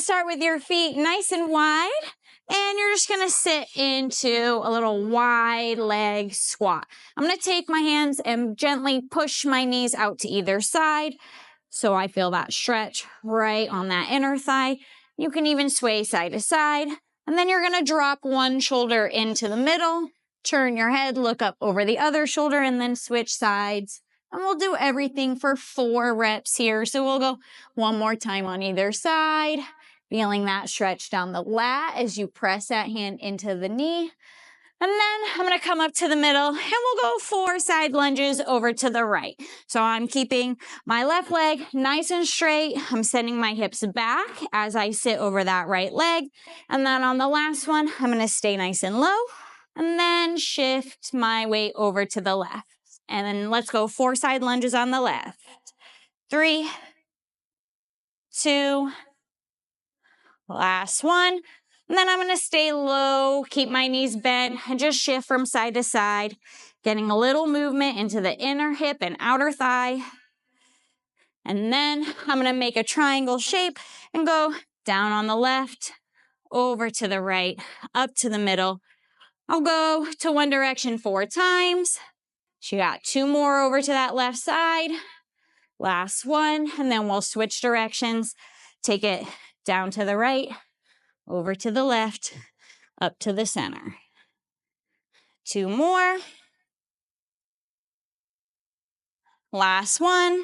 start with your feet nice and wide, and you're just gonna sit into a little wide leg squat. I'm gonna take my hands and gently push my knees out to either side so I feel that stretch right on that inner thigh. You can even sway side to side, and then you're gonna drop one shoulder into the middle, turn your head, look up over the other shoulder, and then switch sides. And we'll do everything for 4 reps here. So we'll go one more time on either side, feeling that stretch down the lat as you press that hand into the knee. And then I'm gonna come up to the middle and we'll go 4 side lunges over to the right. So I'm keeping my left leg nice and straight. I'm sending my hips back as I sit over that right leg. And then on the last one, I'm gonna stay nice and low and then shift my weight over to the left. And then let's go 4 side lunges on the left. 3, 2, last one. And then I'm gonna stay low, keep my knees bent, and just shift from side to side, getting a little movement into the inner hip and outer thigh. And then I'm gonna make a triangle shape and go down on the left, over to the right, up to the middle. I'll go to one direction 4 times. So you got 2 more over to that left side. Last one, and then we'll switch directions. Take it down to the right, over to the left, up to the center. 2 more. Last one.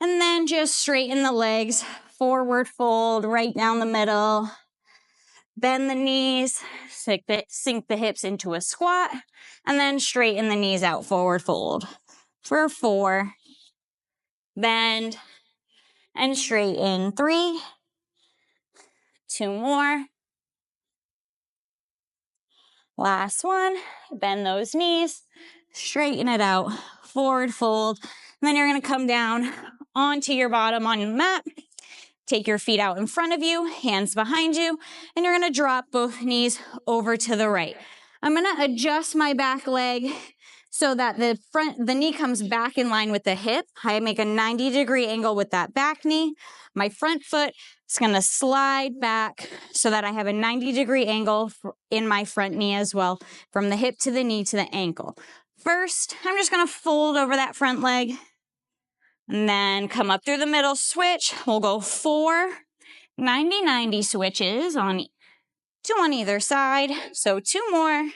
And then just straighten the legs, forward fold, right down the middle. Bend the knees, sink the hips into a squat, and then straighten the knees out, forward fold. For 4, bend, and straighten. 3, 2 more. Last one, bend those knees, straighten it out, forward fold. And then you're gonna come down onto your bottom on the mat. Take your feet out in front of you, hands behind you, and you're gonna drop both knees over to the right. I'm gonna adjust my back leg so that the knee comes back in line with the hip. I make a 90-degree angle with that back knee. My front foot is gonna slide back so that I have a 90-degree angle in my front knee as well, from the hip to the knee to the ankle. First, I'm just gonna fold over that front leg and then come up through the middle, switch. We'll go 4 90-90 switches on 2 on either side. So 2 more.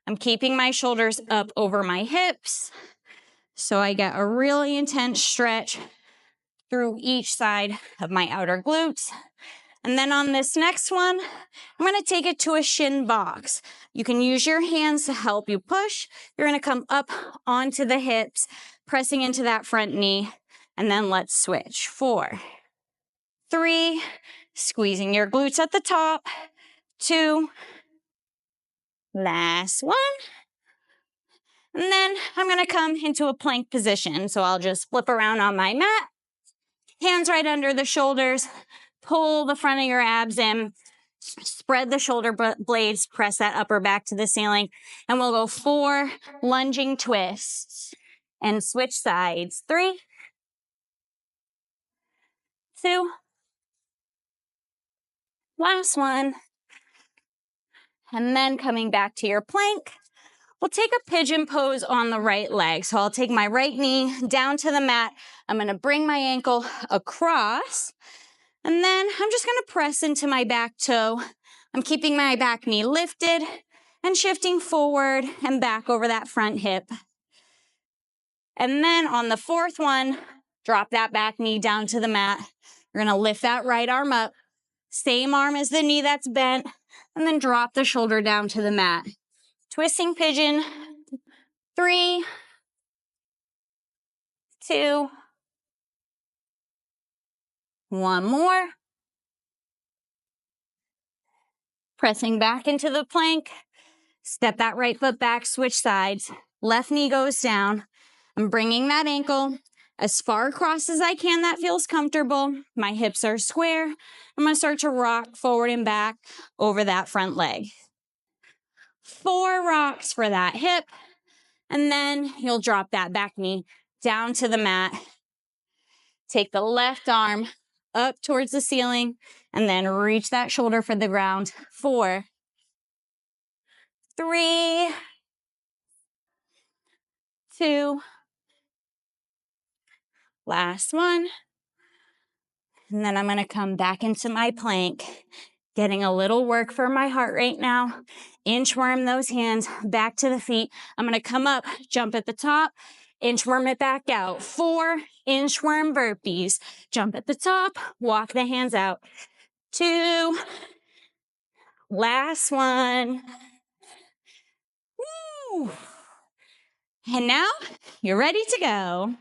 I'm keeping my shoulders up over my hips so I get a really intense stretch through each side of my outer glutes. And then on this next one, I'm gonna take it to a shin box. You can use your hands to help you push. You're gonna come up onto the hips, pressing into that front knee, and then let's switch. 4, 3, squeezing your glutes at the top. 2, last one. And then I'm gonna come into a plank position. So I'll just flip around on my mat, hands right under the shoulders, pull the front of your abs in, spread the shoulder blades, press that upper back to the ceiling, and we'll go 4 lunging twists and switch sides. 3, 2, last one. And then coming back to your plank, we'll take a pigeon pose on the right leg. So I'll take my right knee down to the mat. I'm gonna bring my ankle across, and then I'm just gonna press into my back toe. I'm keeping my back knee lifted and shifting forward and back over that front hip. And then on the 4th one, drop that back knee down to the mat. You're gonna lift that right arm up, same arm as the knee that's bent, and then drop the shoulder down to the mat. Twisting pigeon. 3, 2, 1 more. Pressing back into the plank. Step that right foot back, switch sides. Left knee goes down. I'm bringing that ankle as far across as I can that feels comfortable. My hips are square. I'm gonna start to rock forward and back over that front leg. 4 rocks for that hip. And then you'll drop that back knee down to the mat. Take the left arm up towards the ceiling, and then reach that shoulder for the ground. 4, 3, 2, last one. And then I'm gonna come back into my plank, getting a little work for my heart rate now. Inchworm those hands back to the feet. I'm gonna come up, jump at the top, inchworm it back out. 4 inchworm burpees. Jump at the top, walk the hands out. 2, last one. Woo. And now you're ready to go.